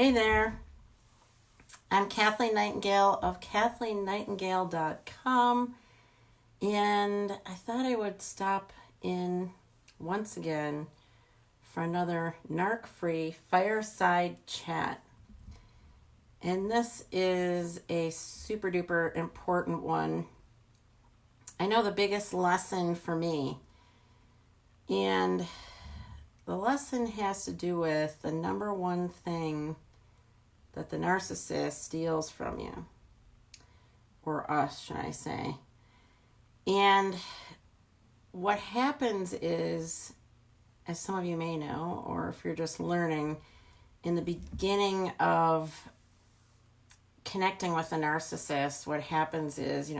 Hey there, I'm Kathleen Nightingale of KathleenNightingale.com, and I thought I would stop in once again for another narc-free fireside chat. And this is a super duper important one. I know the biggest lesson for me, and the lesson has to do with the number one thing that the narcissist steals from you, or us, should I say. And what happens is, as some of you may know, or if you're just learning, in the beginning of connecting with a narcissist, what happens is,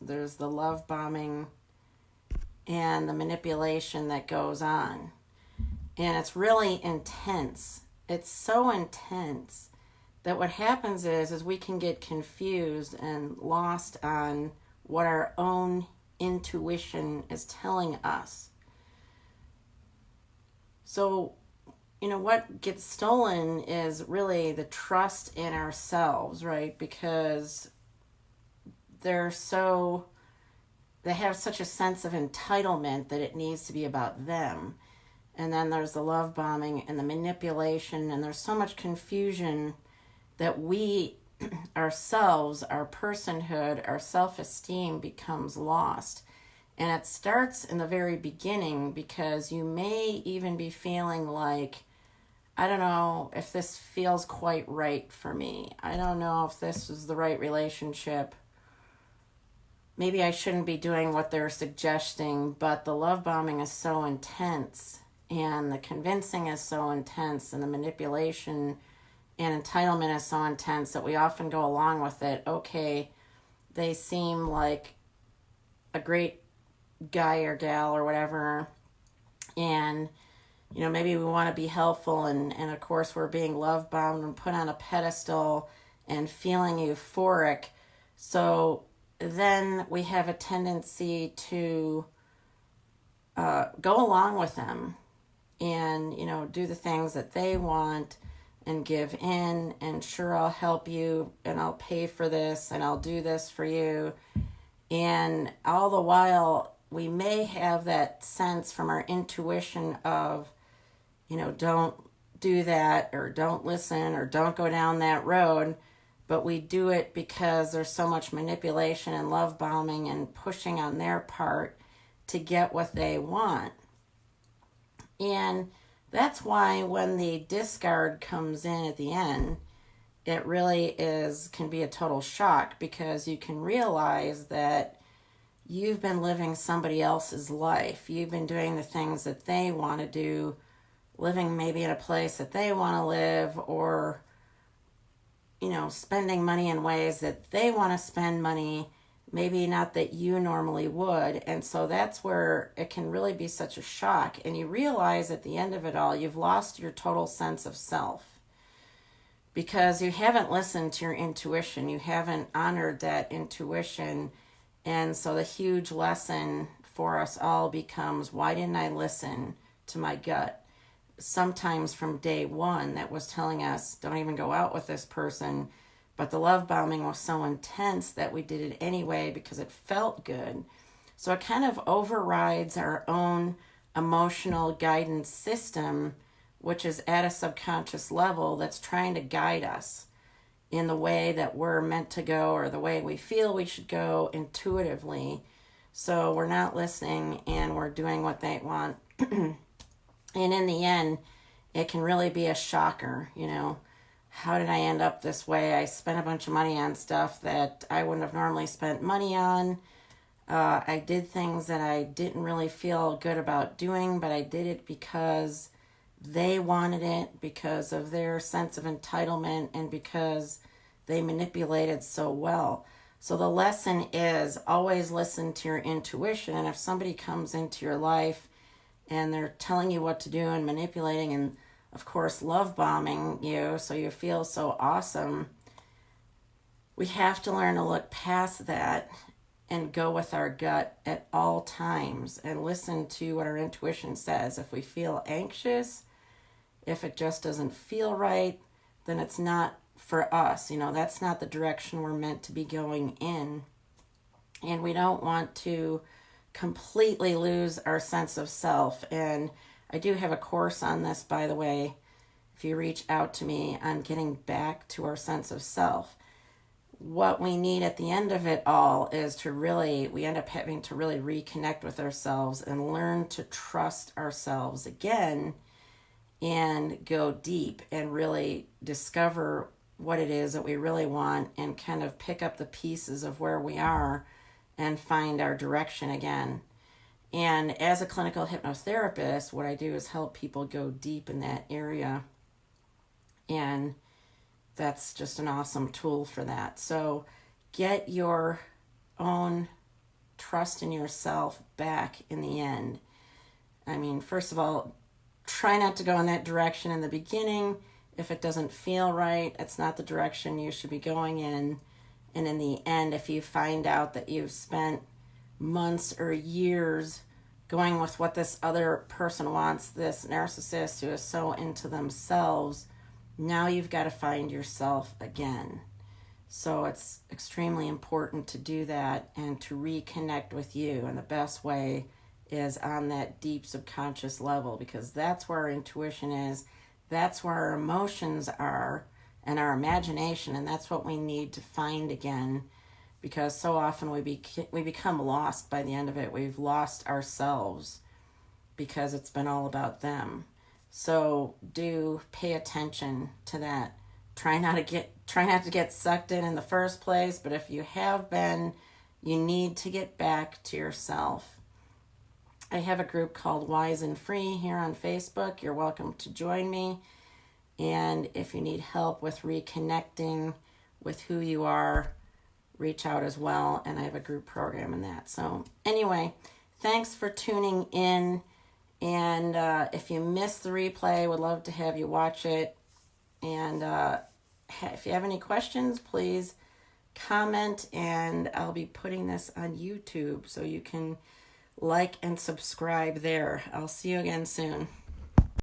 there's the love bombing and the manipulation that goes on. And it's really intense. It's so intense that what happens is we can get confused and lost on what our own intuition is telling us. So, what gets stolen is really the trust in ourselves, right? Because they have such a sense of entitlement that it needs to be about them. And then there's the love bombing and the manipulation, and there's so much confusion that we ourselves, our personhood, our self-esteem becomes lost. And it starts in the very beginning, because you may even be feeling like, I don't know if this feels quite right for me. I don't know if this is the right relationship. Maybe I shouldn't be doing what they're suggesting, but the love bombing is so intense, and the convincing is so intense, and the manipulation and entitlement is so intense that we often go along with it. Okay, they seem like a great guy or gal or whatever, and maybe we want to be helpful, and of course we're being love bombed and put on a pedestal and feeling euphoric. So then we have a tendency to go along with them and do the things that they want and give in, and sure, I'll help you, and I'll pay for this, and I'll do this for you. And all the while, we may have that sense from our intuition of, don't do that, or don't listen, or don't go down that road. But we do it because there's so much manipulation and love bombing and pushing on their part to get what they want. And that's why when the discard comes in at the end, it really can be a total shock, because you can realize that you've been living somebody else's life. You've been doing the things that they want to do, living maybe in a place that they want to live, or, spending money in ways that they want to spend money, maybe not that you normally would. And so that's where it can really be such a shock. And you realize at the end of it all, you've lost your total sense of self, because you haven't listened to your intuition. You haven't honored that intuition. And so the huge lesson for us all becomes, why didn't I listen to my gut? Sometimes from day one, that was telling us, don't even go out with this person. But the love bombing was so intense that we did it anyway because it felt good. So it kind of overrides our own emotional guidance system, which is at a subconscious level that's trying to guide us in the way that we're meant to go, or the way we feel we should go intuitively. So we're not listening, and we're doing what they want. And in the end, it can really be a shocker, How did I end up this way? I spent a bunch of money on stuff that I wouldn't have normally spent money on. I did things that I didn't really feel good about doing, but I did it because they wanted it, because of their sense of entitlement, and because they manipulated so well. So the lesson is, always listen to your intuition. And if somebody comes into your life and they're telling you what to do and manipulating and, of course, love bombing you so you feel so awesome, we have to learn to look past that and go with our gut at all times and listen to what our intuition says. If we feel anxious, if it just doesn't feel right, then it's not for us. That's not the direction we're meant to be going in. And we don't want to completely lose our sense of self. And I do have a course on this, by the way, if you reach out to me, on getting back to our sense of self. What we need at the end of it all is we end up having to really reconnect with ourselves and learn to trust ourselves again and go deep and really discover what it is that we really want and kind of pick up the pieces of where we are and find our direction again. And as a clinical hypnotherapist, what I do is help people go deep in that area. And that's just an awesome tool for that. So get your own trust in yourself back in the end. I mean, first of all, try not to go in that direction in the beginning. If it doesn't feel right, it's not the direction you should be going in. And in the end, if you find out that you've spent months or years going with what this other person wants, this narcissist who is so into themselves, now you've got to find yourself again. So it's extremely important to do that and to reconnect with you. And the best way is on that deep subconscious level, because that's where our intuition is. That's where our emotions are and our imagination. And that's what we need to find again, because so often we become lost by the end of it. We've lost ourselves because it's been all about them. So do pay attention to that. Try not to get sucked in the first place, but if you have been, you need to get back to yourself. I have a group called Wise and Free here on Facebook. You're welcome to join me. And if you need help with reconnecting with who you are, reach out as well. And I have a group program in that. So anyway, thanks for tuning in. And if you missed the replay, I would love to have you watch it. And if you have any questions, please comment, and I'll be putting this on YouTube so you can like and subscribe there. I'll see you again soon.